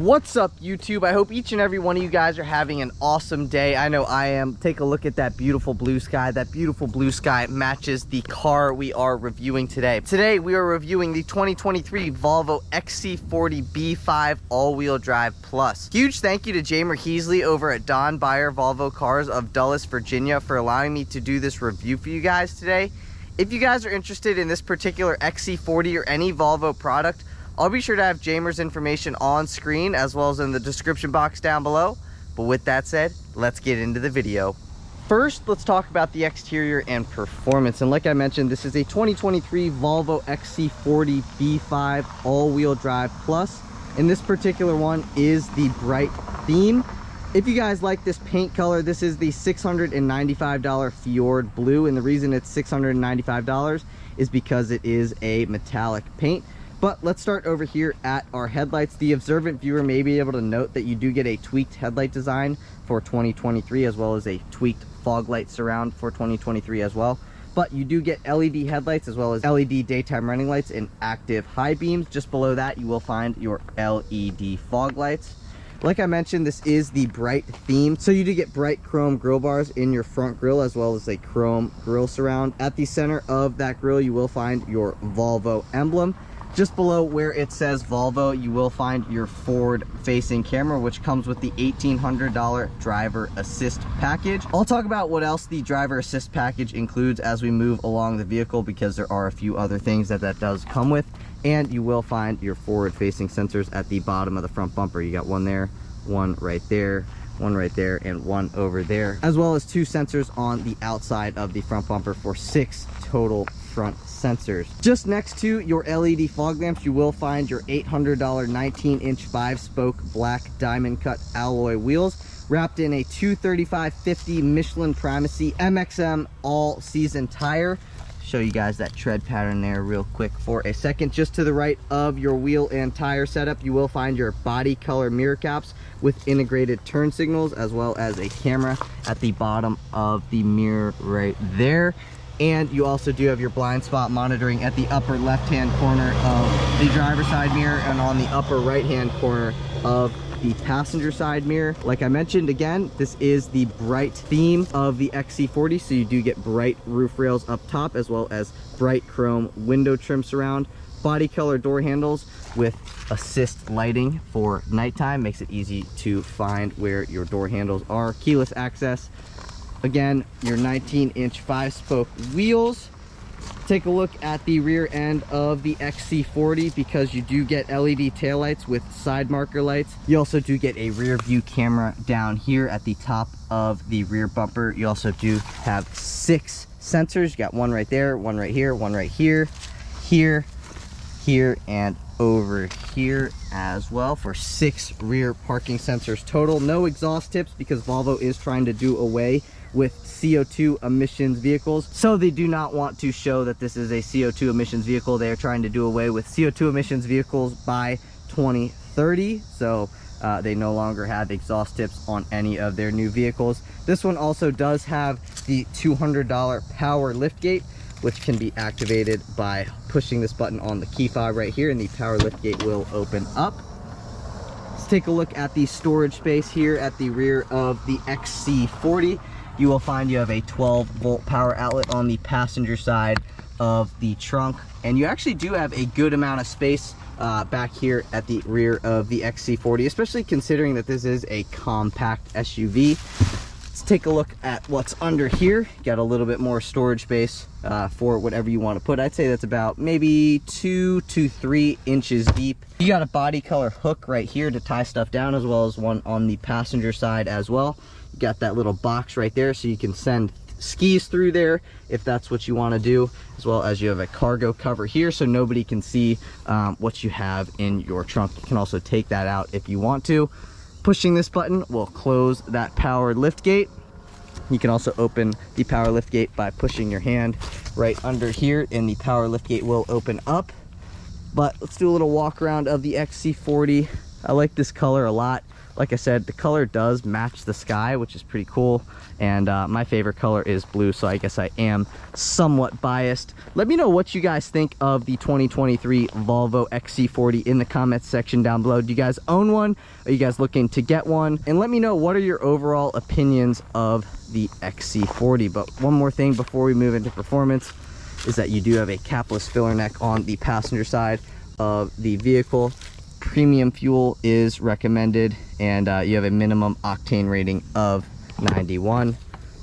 What's up, YouTube? I hope each and every one of you guys are having an awesome day. I know I am. Take a look at that beautiful blue sky. That beautiful blue sky matches the car we are reviewing today. Today we are reviewing the 2023 Volvo XC40 B5 all-wheel drive plus. Huge thank you to Heasley over at Don Beyer Volvo Cars of Dulles, Virginia for allowing me to do this review for you guys today. If you guys are interested in this particular XC40 or any Volvo product, I'll be sure to have Jamer's information on screen as well as in the description box down below. But with that said, let's get into the video. First, let's talk about the exterior and performance. And like I mentioned, this is a 2023 Volvo XC40 B5 all-wheel drive plus. And this particular one is the bright theme. If you guys like this paint color, this is the $695 Fjord Blue. And the reason it's $695 is because it is a metallic paint. But let's start over here at our headlights. The observant viewer may be able to note that you do get a tweaked headlight design for 2023, as well as a tweaked fog light surround for 2023 as well. But you do get LED headlights as well as LED daytime running lights and active high beams. Just below that, you will find your LED fog lights. Like I mentioned, this is the bright theme. So you do get bright chrome grille bars in your front grille as well as a chrome grille surround. At the center of that grille, you will find your Volvo emblem. Just below where it says Volvo, you will find your forward-facing camera, which comes with the $1,800 driver assist package. I'll talk about what else the driver assist package includes as we move along the vehicle, because there are a few other things that does come with. And you will find your forward-facing sensors at the bottom of the front bumper. You got one there, one right there, one right there, and one over there, as well as two sensors on the outside of the front bumper for 6 total front sensors. Just next to your LED fog lamps, you will find your $800 19-inch 5-spoke black diamond cut alloy wheels wrapped in a 235/50 Michelin Primacy MXM all-season tire. Show you guys that tread pattern there real quick for a second. Just to the right of your wheel and tire setup, you will find your body color mirror caps with integrated turn signals, as well as a camera at the bottom of the mirror right there. And you also do have your blind spot monitoring at the upper left-hand corner of the driver's side mirror and on the upper right-hand corner of the passenger side mirror. Like I mentioned, again, this is the bright theme of the XC40, so you do get bright roof rails up top as well as bright chrome window trim surround. Body color door handles with assist lighting for nighttime, makes it easy to find where your door handles are. Keyless access. Again, your 19-inch 5-spoke wheels. Take a look at the rear end of the XC40 because you do get LED taillights with side marker lights. You also do get a rear view camera down here at the top of the rear bumper. You also do have 6 sensors. You got one right there, one right here, one right here, here, and over here as well for 6 rear parking sensors total. No exhaust tips because Volvo is trying to do away with CO2 emissions vehicles, so they do not want to show that this is a CO2 emissions vehicle. They are trying to do away with CO2 emissions vehicles by 2030, so they no longer have exhaust tips on any of their new vehicles. This one also does have the $200 power liftgate, which can be activated by pushing this button on the key fob right here, and the power liftgate will open up. Let's take a look at the storage space here at the rear of the XC40. You will find you have a 12-volt power outlet on the passenger side of the trunk, and you actually do have a good amount of space back here at the rear of the XC40, especially considering that this is a compact SUV. Let's take a look at what's under here. Got a little bit more storage space for whatever you want to put. I'd say that's about maybe 2 to 3 inches deep. You got a body color hook right here to tie stuff down, as well as one on the passenger side as well. You got that little box right there so you can send skis through there if that's what you want to do, as well as you have a cargo cover here so nobody can see what you have in your trunk. You can also take that out if you want to. Pushing this button will close that power lift gate. You can also open the power lift gate by pushing your hand right under here, and the power lift gate will open up. But let's do a little walk around of the XC40. I like this color a lot. Like I said, the color does match the sky, which is pretty cool. And my favorite color is blue, so I guess I am somewhat biased. Let me know what you guys think of the 2023 Volvo XC40 in the comments section down below. Do you guys own one? Are you guys looking to get one? And let me know, what are your overall opinions of the XC40? But one more thing before we move into performance is that you do have a capless filler neck on the passenger side of the vehicle. Premium fuel is recommended, and you have a minimum octane rating of 91.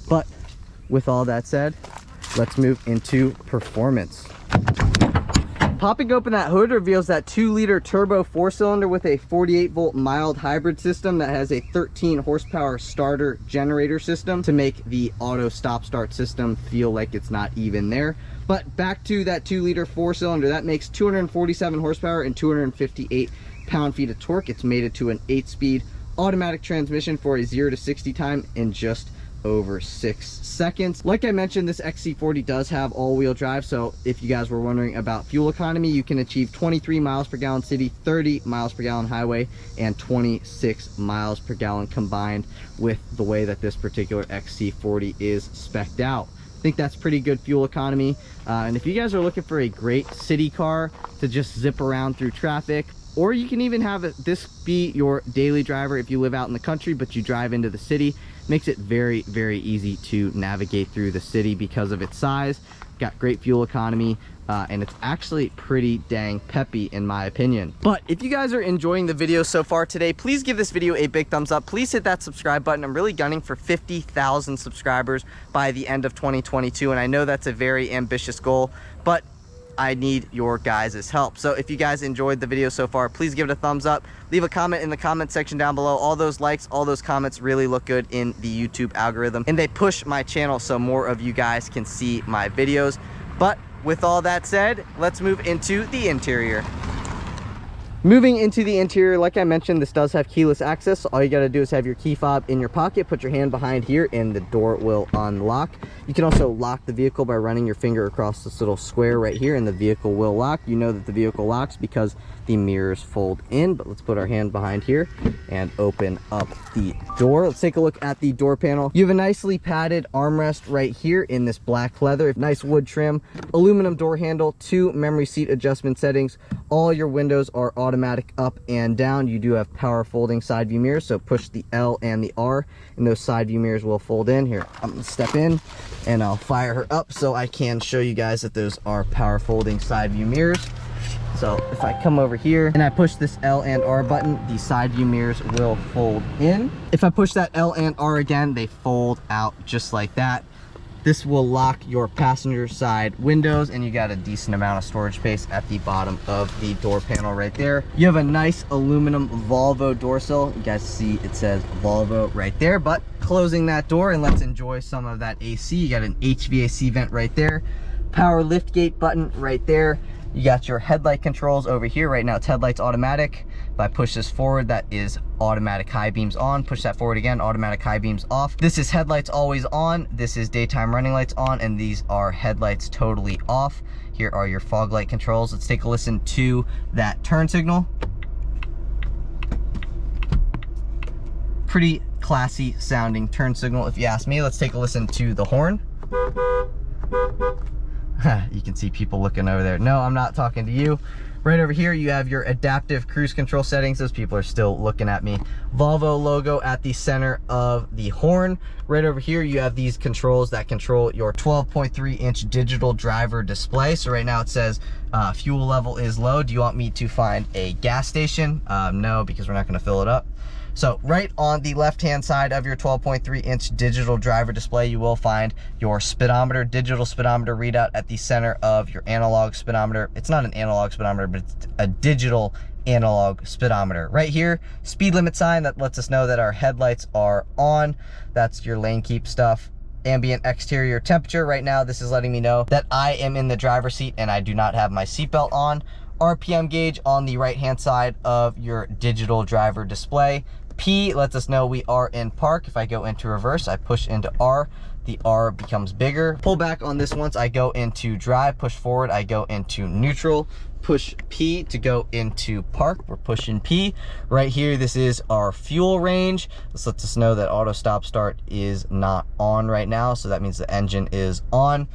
But with all that said, let's move into performance. Popping open that hood reveals that 2-liter turbo 4-cylinder with a 48-volt mild hybrid system that has a 13 horsepower starter generator system to make the auto stop start system feel like it's not even there. But back to that 2-liter 4-cylinder, that makes 247 horsepower and 258 pound-feet of torque. It's mated to an 8-speed automatic transmission for a 0 to 60 time in just over 6 seconds. Like I mentioned, this XC40 does have all-wheel drive, so if you guys were wondering about fuel economy, you can achieve 23 miles per gallon city, 30 miles per gallon highway, and 26 miles per gallon combined with the way that this particular XC40 is spec'd out. I think that's pretty good fuel economy. And if you guys are looking for a great city car to just zip around through traffic, or you can even have this be your daily driver if you live out in the country but you drive into the city, makes it very, very easy to navigate through the city because of its size. Got great fuel economy, and it's actually pretty dang peppy in my opinion. But if you guys are enjoying the video so far today, please give this video a big thumbs up. Please hit that subscribe button. I'm really gunning for 50,000 subscribers by the end of 2022, and I know that's a very ambitious goal, but I need your guys' help. So if you guys enjoyed the video so far, please give it a thumbs up. Leave a comment in the comment section down below. All those likes, all those comments really look good in the YouTube algorithm, and they push my channel so more of you guys can see my videos. But with all that said, let's move into the interior. Moving into the interior, like I mentioned, this does have keyless access. All you got to do is have your key fob in your pocket, put your hand behind here, and the door will unlock. You can also lock the vehicle by running your finger across this little square right here, and the vehicle will lock. You know that the vehicle locks because the mirrors fold in. But let's put our hand behind here and open up the door. Let's take a look at the door panel. You have a nicely padded armrest right here in this black leather, nice wood trim, aluminum door handle, 2 memory seat adjustment settings. All your windows are automatic up and down. You do have power folding side view mirrors, so push the L and the R and those side view mirrors will fold in. Here, I'm gonna step in and I'll fire her up so I can show you guys that those are power folding side view mirrors. So if I come over here and I push this L and R button, the side view mirrors will fold in. If I push that L and R again, they fold out just like that. This will lock your passenger side windows, and you got a decent amount of storage space at the bottom of the door panel right there. You have a nice aluminum Volvo door sill. You guys see it says Volvo right there. But closing that door, and let's enjoy some of that AC. You got an HVAC vent right there, power lift gate button right there. You got your headlight controls over here. Right now it's headlights automatic. If I push this forward, that is automatic high beams on. Push that forward again, automatic high beams off. This is headlights always on. This is daytime running lights on, and these are headlights totally off. Here are your fog light controls. Let's take a listen to that turn signal. Pretty classy sounding turn signal if you ask me. Let's take a listen to the horn. You can see people looking over there. No, I'm not talking to you. Right over here, you have your adaptive cruise control settings. Those people are still looking at me. Volvo logo at the center of the horn. Right over here, you have these controls that control your 12.3-inch digital driver display. So right now it says fuel level is low. Do you want me to find a gas station? No, because we're not going to fill it up. So right on the left-hand side of your 12.3-inch digital driver display, you will find your speedometer, digital speedometer readout at the center of your analog speedometer. It's not an analog speedometer, but it's a digital analog speedometer. Right here, speed limit sign that lets us know that our headlights are on. That's your lane keep stuff. Ambient exterior temperature. Right now, this is letting me know that I am in the driver's seat and I do not have my seatbelt on. RPM gauge on the right hand side of your digital driver display. P lets us know we are in park. If I go into reverse, I push into R, the R becomes bigger. Pull back on this once I go into drive, push forward, I go into neutral. Push P to go into park. We're pushing P. Right here, this is our fuel range. This lets us know that auto stop start is not on right now, so that means the engine is on.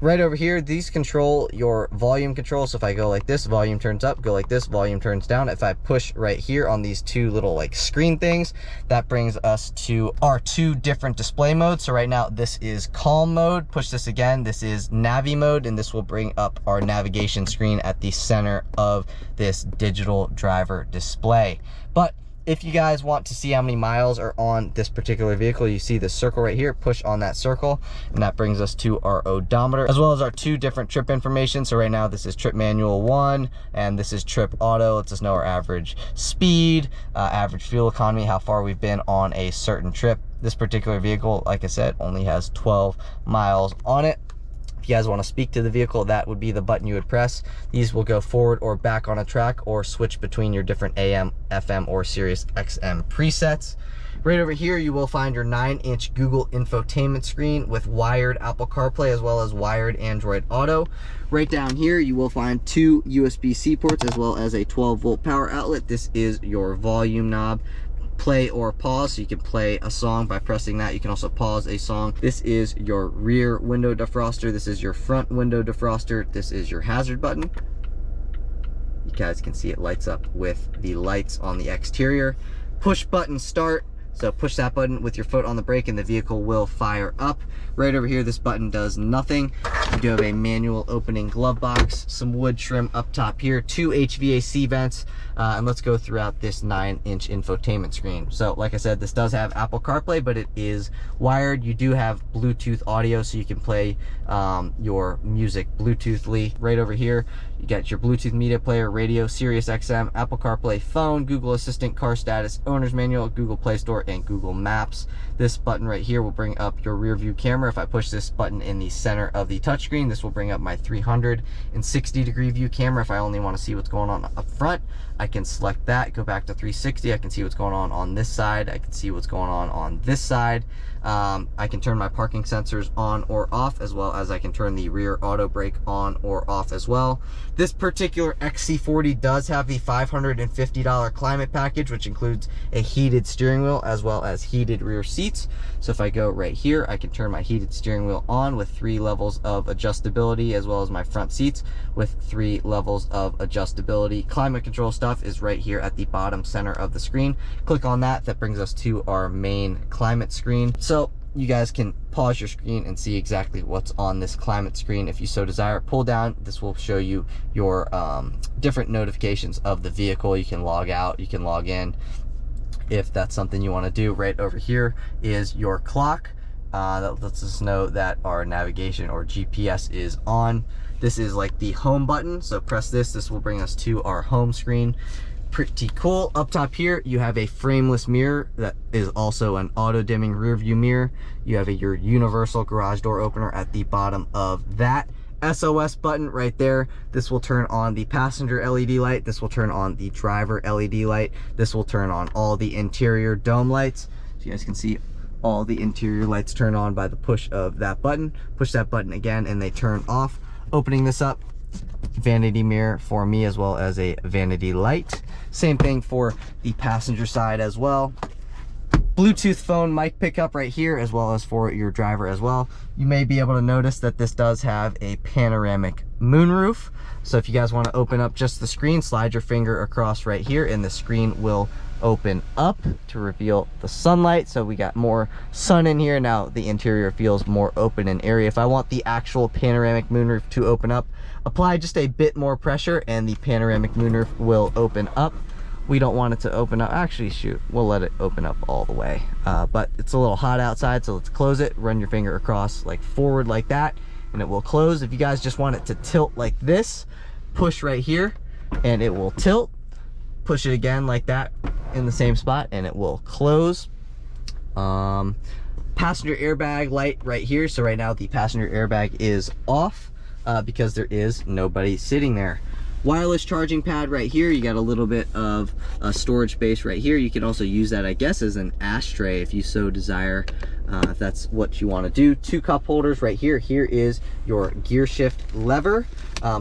Right over here, these control your volume control. So if I go like this, volume turns up, go like this, volume turns down. If I push right here on these two little like screen things, that brings us to our two different display modes. So right now this is calm mode. Push this again, this is navi mode, and this will bring up our navigation screen at the center of this digital driver display. But if you guys want to see how many miles are on this particular vehicle, you see the circle right here, push on that circle, and that brings us to our odometer, as well as our two different trip information. So right now this is trip manual 1, and this is trip auto. Lets us know our average speed, average fuel economy, how far we've been on a certain trip. This particular vehicle, like I said, only has 12 miles on it. If you guys want to speak to the vehicle, that would be the button you would press. These will go forward or back on a track, or switch between your different AM, FM, or Sirius XM presets. Right over here, you will find your 9-inch Google Infotainment Screen with wired Apple CarPlay as well as wired Android Auto. Right down here, you will find two USB-C ports as well as a 12-volt power outlet. This is your volume knob. Play or pause, so you can play a song by pressing that. You can also pause a song. This is your rear window defroster. This is your front window defroster. This is your hazard button. You guys can see it lights up with the lights on the exterior. Push button start. So push that button with your foot on the brake and the vehicle will fire up. Right over here, this button does nothing. You do have a manual opening glove box, some wood trim up top here, two HVAC vents, and let's go throughout this 9-inch infotainment screen. So like I said, this does have Apple CarPlay, but it is wired. You do have Bluetooth audio, so you can play your music Bluetoothly. Right over here, you got your Bluetooth media player, radio, Sirius XM, Apple CarPlay, phone, Google Assistant, car status, owner's manual, Google Play Store, and Google Maps. This button right here will bring up your rear view camera. If I push this button in the center of the touchscreen, this will bring up my 360-degree view camera. If I only want to see what's going on up front, I can select that, go back to 360. I can see what's going on this side. I can see what's going on this side. I can turn my parking sensors on or off, as well as I can turn the rear auto brake on or off as well. This particular XC40 does have the $550 climate package, which includes a heated steering wheel as well as heated rear seats. So if I go right here, I can turn my heated steering wheel on with 3 levels of adjustability, as well as my front seats with 3 levels of adjustability. Climate control stuff is right here at the bottom center of the screen. Click on that. That brings us to our main climate screen. So you guys can pause your screen and see exactly what's on this climate screen if you so desire. Pull down, this will show you your different notifications of the vehicle. You can log out, you can log in if that's something you want to do. Right over here is your clock. That lets us know that our navigation or GPS is on. This is like the home button, so press this. This will bring us to our home screen. Pretty cool. Up top here, you have a frameless mirror that is also an auto dimming rear view mirror. You have your universal garage door opener at the bottom of that. SOS button right there. This will turn on the passenger LED light. This will turn on the driver LED light. This will turn on all the interior dome lights. So you guys can see all the interior lights turn on by the push of that button. Push that button again and they turn off. Opening this up, vanity mirror for me as well as a vanity light. Same thing for the passenger side as well. Bluetooth phone mic pickup right here, as well as for your driver as well. You may be able to notice that this does have a panoramic moonroof. So if you guys want to open up just the screen, slide your finger across right here and the screen will open up to reveal the sunlight. So we got more sun in here. Now the interior feels more open and airy. If I want the actual panoramic moonroof to open up, apply just a bit more pressure and the panoramic moonroof will open up. We don't want it to open up. Actually, shoot, we'll let it open up all the way. But it's a little hot outside, so let's close it. Run your finger across like forward like that, and it will close. If you guys just want it to tilt like this, push right here, and it will tilt. Push it again like that in the same spot, and it will close. Passenger airbag light right here. So right now the passenger airbag is off because there is nobody sitting there. Wireless charging pad right here. You got a little bit of storage space right here. You can also use that, I guess, as an ashtray if you so desire, if that's what you want to do. 2 cup holders right here. Here is your gear shift lever.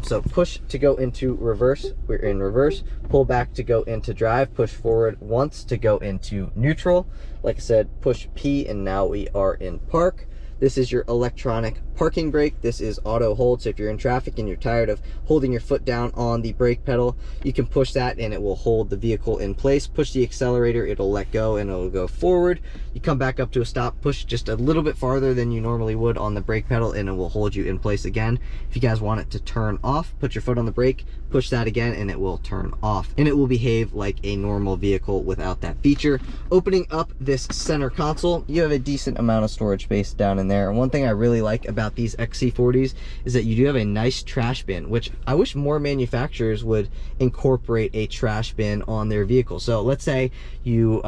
So push to go into reverse. We're in reverse. Pull back to go into drive. Push forward once to go into neutral. Like I said, push P and now we are in park. This is your electronic parking brake. This is auto hold, so if you're in traffic and you're tired of holding your foot down on the brake pedal, you can push that and it will hold the vehicle in place. Push the accelerator, it'll let go and it'll go forward. You come back up to a stop, push just a little bit farther than you normally would on the brake pedal and it will hold you in place again. If you guys want it to turn off, put your foot on the brake, push that again and it will turn off. And it will behave like a normal vehicle without that feature. Opening up this center console, you have a decent amount of storage space down in there. And one thing I really like about these XC40s is that you do have a nice trash bin, which I wish more manufacturers would incorporate a trash bin on their vehicle. So let's say you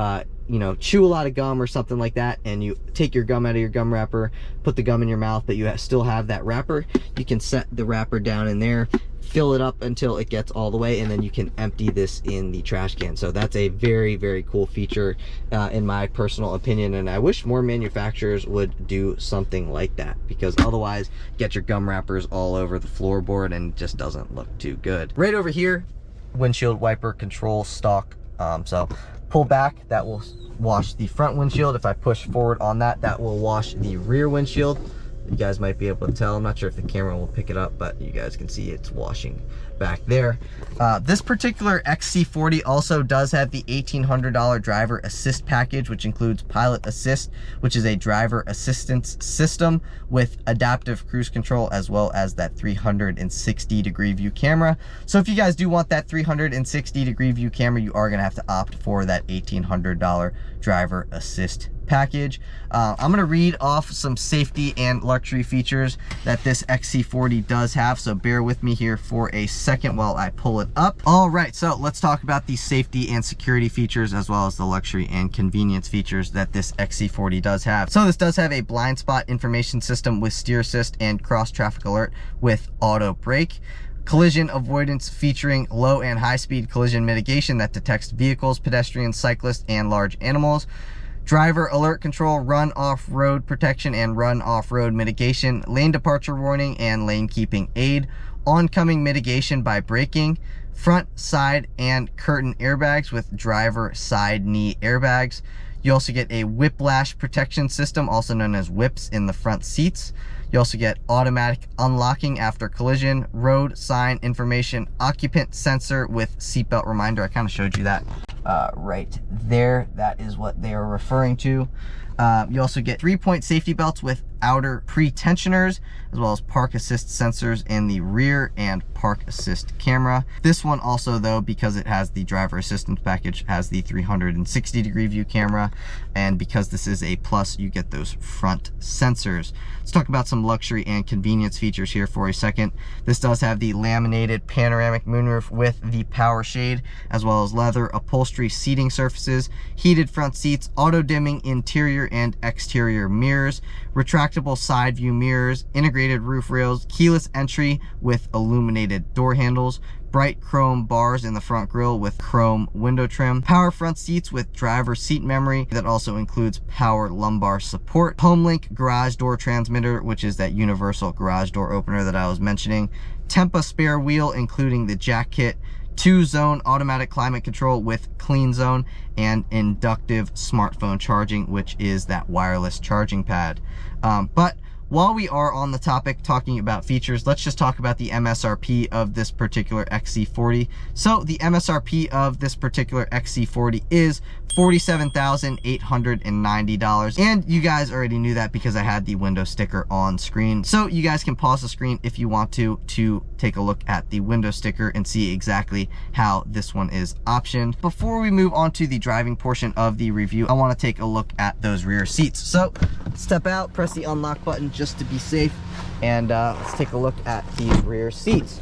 you know, chew a lot of gum or something like that, and you take your gum out of your gum wrapper, put the gum in your mouth, but you still have that wrapper. You can set the wrapper down in there, fill it up until it gets all the way, and then you can empty this in the trash can. So that's a very, very cool feature in my personal opinion, and I wish more manufacturers would do something like that, because otherwise get your gum wrappers all over the floorboard and it just doesn't look too good. Right over here, windshield wiper control stalk. So pull back, that will wash the front windshield. If I push forward on that, that will wash the rear windshield. You guys might be able to tell. I'm not sure if the camera will pick it up, but you guys can see it's washing back there. This particular XC40 also does have the $1,800 driver assist package, which includes pilot assist, which is a driver assistance system with adaptive cruise control, as well as that 360-degree view camera. So if you guys do want that 360-degree view camera, you are gonna have to opt for that $1,800 driver assist package. I'm gonna read off some safety and luxury features that this XC40 does have, so bear with me here for a second while I pull it up. All right, so let's talk about the safety and security features, as well as the luxury and convenience features that this XC40 does have. So this does have a blind spot information system with steer assist and cross traffic alert with auto brake. Collision avoidance featuring low and high speed collision mitigation that detects vehicles, pedestrians, cyclists, and large animals. Driver alert control, run off-road protection and run off-road mitigation, lane departure warning and lane keeping aid, oncoming mitigation by braking, front, side, and curtain airbags with driver side knee airbags. You also get a whiplash protection system, also known as whips, in the front seats. You also get automatic unlocking after collision, road sign information, occupant sensor with seatbelt reminder. I kind of showed you that right there. That is what they are referring to. You also get 3-point safety belts with outer pre-tensioners, as well as park assist sensors in the rear and park assist camera. This one also, though, because it has the driver assistance package, has the 360-degree view camera, and because this is a plus, you get those front sensors. Let's talk about some luxury and convenience features here for a second. This does have the laminated panoramic moonroof with the power shade, as well as leather upholstery seating surfaces, heated front seats, auto dimming interior and exterior mirrors, retractable side view mirrors, integrated roof rails, keyless entry with illuminated door handles, bright chrome bars in the front grille with chrome window trim, power front seats with driver seat memory that also includes power lumbar support, HomeLink garage door transmitter, which is that universal garage door opener that I was mentioning, Tempa spare wheel including the jack kit, 2-zone automatic climate control with clean zone, and inductive smartphone charging, which is that wireless charging pad. But while we are on the topic talking about features, let's just talk about the MSRP of this particular XC40. So the MSRP of this particular XC40 is $47,890, and you guys already knew that because I had the window sticker on screen. So you guys can pause the screen if you want to take a look at the window sticker and see exactly how this one is optioned. Before we move on to the driving portion of the review, I want to take a look at those rear seats. So step out, press the unlock button just to be safe, and let's take a look at these rear seats.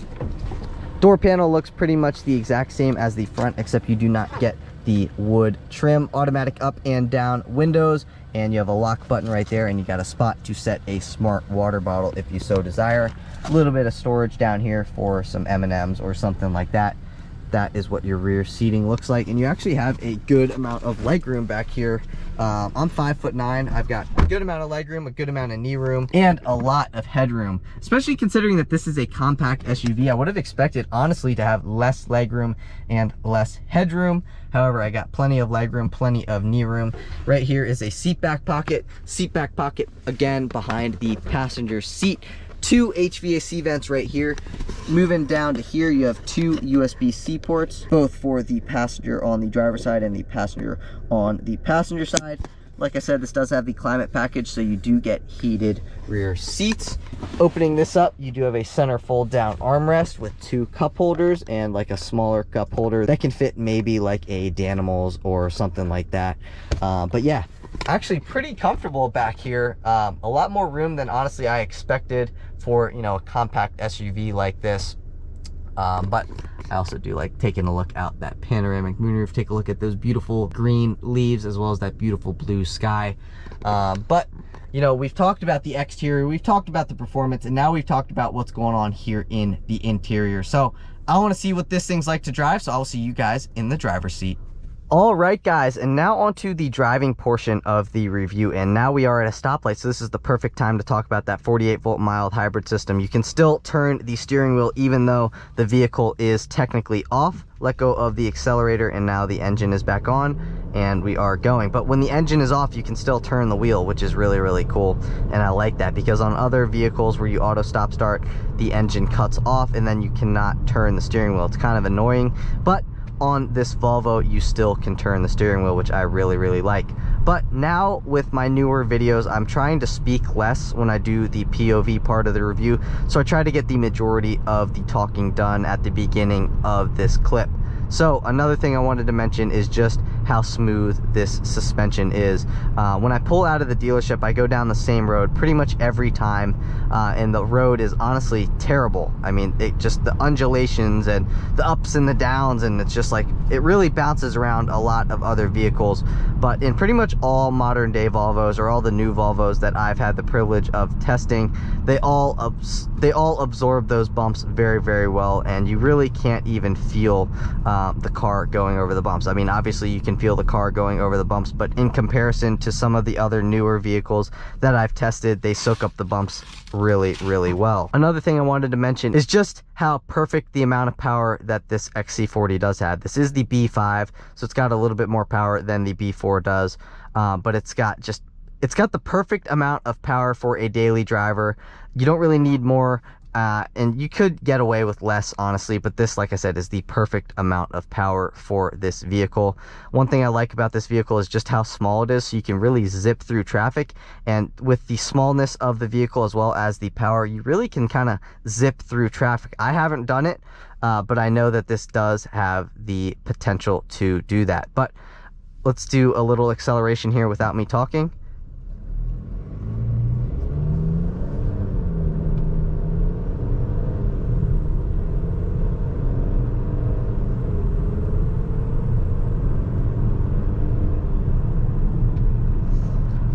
Door panel looks pretty much the exact same as the front, except you do not get the wood trim, automatic up and down windows, and you have a lock button right there, and you got a spot to set a smart water bottle if you so desire. A little bit of storage down here for some M&Ms or something like that. That is what your rear seating looks like, and you actually have a good amount of legroom back here. I'm 5'9". I've got a good amount of legroom, a good amount of knee room, and a lot of headroom, especially considering that this is a compact SUV. I would have expected, honestly, to have less legroom and less headroom. However, I got plenty of legroom, plenty of knee room. Right here is a seat back pocket. Seat back pocket, again, behind the passenger seat. 2 HVAC vents right here. Moving down to here, you have 2 USB-C ports, both for the passenger on the driver's side and the passenger on the passenger side. Like I said, this does have the climate package, so you do get heated rear seats. Opening this up, you do have a center fold down armrest with 2 cup holders and like a smaller cup holder that can fit maybe like a Danimals or something like that. But yeah, actually pretty comfortable back here. A lot more room than honestly I expected for, you know, a compact SUV like this. But I also do like taking a look out that panoramic moonroof, take a look at those beautiful green leaves as well as that beautiful blue sky. But you know, we've talked about the exterior, we've talked about the performance, and now we've talked about what's going on here in the interior. So I want to see what this thing's like to drive, so I'll see you guys in the driver's seat. All right, guys, and now onto the driving portion of the review, and now we are at a stoplight, so this is the perfect time to talk about that 48-volt mild hybrid system. You can still turn the steering wheel even though the vehicle is technically off. Let go of the accelerator, and now the engine is back on, and we are going. But when the engine is off, you can still turn the wheel, which is really, really cool, and I like that, because on other vehicles where you auto stop start, the engine cuts off, and then you cannot turn the steering wheel. It's kind of annoying, but on this Volvo, you still can turn the steering wheel, which I really, really like. But now with my newer videos, I'm trying to speak less when I do the POV part of the review. So I try to get the majority of the talking done at the beginning of this clip. So another thing I wanted to mention is just how smooth this suspension is. When I pull out of the dealership, I go down the same road pretty much every time, and the road is honestly terrible. I mean, it just, the undulations and the ups and the downs, and it's just like, it really bounces around a lot of other vehicles. But in pretty much all modern day Volvos, or all the new Volvos that I've had the privilege of testing, they all absorb those bumps very, very well, and you really can't even feel the car going over the bumps. I mean, obviously you can feel the car going over the bumps, but in comparison to some of the other newer vehicles that I've tested, they soak up the bumps really, really well. Another thing I wanted to mention is just how perfect the amount of power that this XC40 does have. This is the B5, so it's got a little bit more power than the B4 does, but it's got the perfect amount of power for a daily driver. You don't really need more. And you could get away with less, honestly, but this, like I said, is the perfect amount of power for this vehicle. One thing I like about this vehicle is just how small it is, so you can really zip through traffic, and with the smallness of the vehicle as well as the power, you really can kind of zip through traffic. I haven't done it, but I know that this does have the potential to do that. But let's do a little acceleration here without me talking.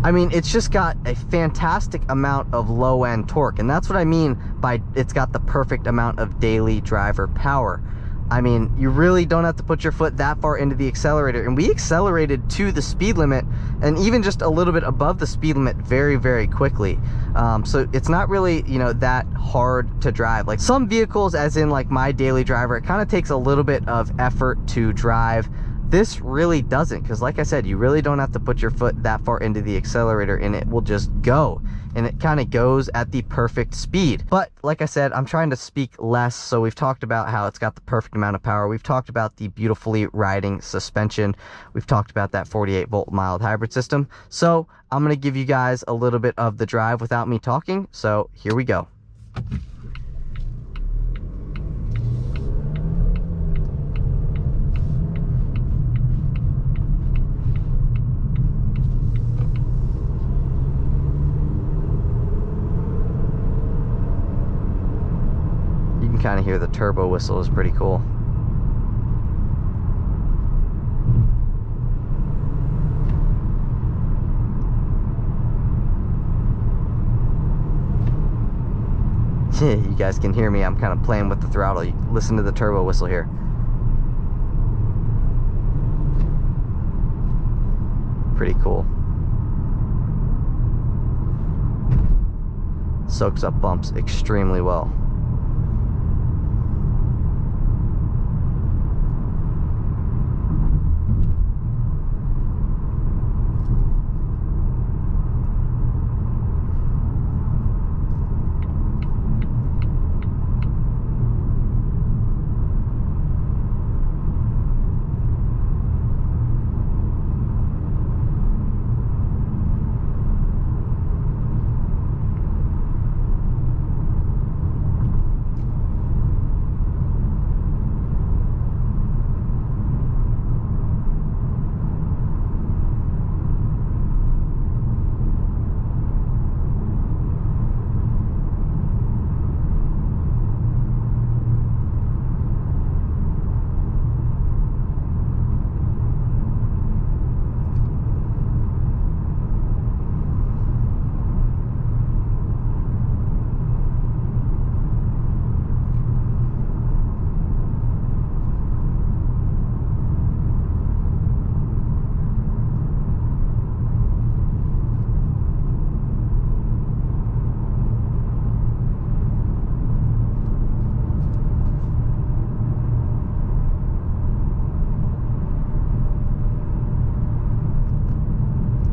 I mean, it's just got a fantastic amount of low-end torque, and that's what I mean by it's got the perfect amount of daily driver power. I mean, you really don't have to put your foot that far into the accelerator, and we accelerated to the speed limit and even just a little bit above the speed limit very, very quickly. So it's not really, you know, that hard to drive. Like some vehicles, as in like my daily driver, it kind of takes a little bit of effort to drive. This really doesn't, because like I said, you really don't have to put your foot that far into the accelerator, and it will just go, and it kind of goes at the perfect speed. But like I said, I'm trying to speak less. So we've talked about how it's got the perfect amount of power, we've talked about the beautifully riding suspension, we've talked about that 48-volt mild hybrid system. So I'm going to give you guys a little bit of the drive without me talking, so here we go. Kind of hear the turbo whistle is pretty cool. You guys can hear me. I'm kind of playing with the throttle. Listen to the turbo whistle here. Pretty cool. Soaks up bumps extremely well.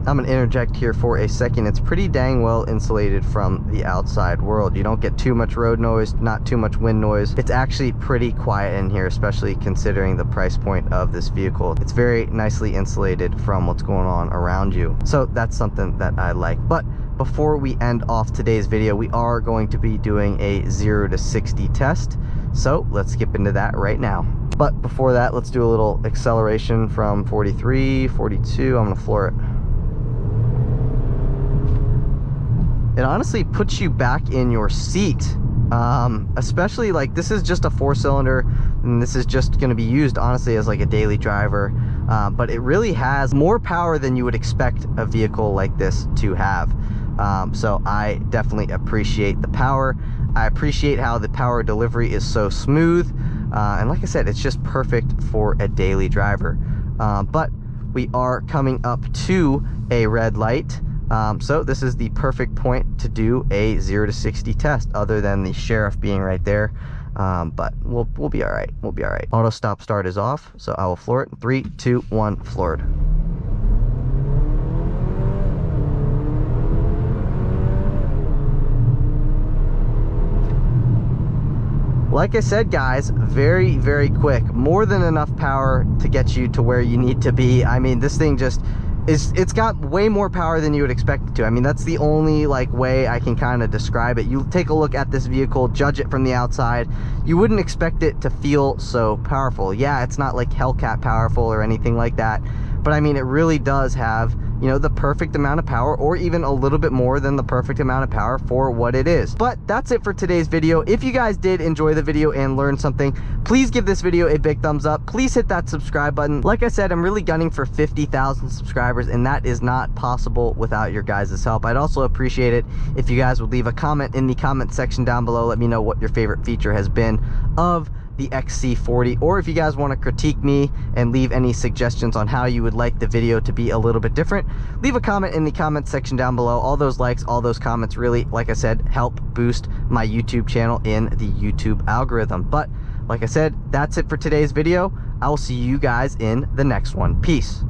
I'm gonna interject here for a second. It's pretty dang well insulated from the outside world. You don't get too much road noise, not too much wind noise. It's actually pretty quiet in here, especially considering the price point of this vehicle. It's very nicely insulated from what's going on around you. So that's something that I like. But before we end off today's video, we are going to be doing a 0 to 60 test. So let's skip into that right now. But before that, let's do a little acceleration from 43, 42. I'm gonna floor it. It honestly puts you back in your seat, especially like this is just a 4-cylinder, and this is just going to be used honestly as like a daily driver, but it really has more power than you would expect a vehicle like this to have. So I definitely appreciate the power. I appreciate how the power delivery is so smooth, and like I said, it's just perfect for a daily driver. But we are coming up to a red light. So this is the perfect point to do a 0 to 60 test, other than the sheriff being right there. But we'll be all right. We'll be all right. Auto stop start is off, so I will floor it. 3, 2, 1, floored. Like I said, guys, very, very quick. More than enough power to get you to where you need to be. I mean, this thing just it's got way more power than you would expect it to. I mean, that's the only like way I can kind of describe it. You take a look at this vehicle, judge it from the outside, you wouldn't expect it to feel so powerful. Yeah, it's not like Hellcat powerful or anything like that, but I mean, it really does have, you know, the perfect amount of power, or even a little bit more than the perfect amount of power for what it is. But that's it for today's video. If you guys did enjoy the video and learn something, please give this video a big thumbs up. Please hit that subscribe button. Like I said, I'm really gunning for 50,000 subscribers, and that is not possible without your guys' help. I'd also appreciate it if you guys would leave a comment in the comment section down below. Let me know what your favorite feature has been of the XC40, or if you guys want to critique me and leave any suggestions on how you would like the video to be a little bit different, leave a comment in the comment section down below. All those likes, all those comments really, like I said, help boost my YouTube channel in the YouTube algorithm. But like I said, that's it for today's video. I will see you guys in the next one. Peace.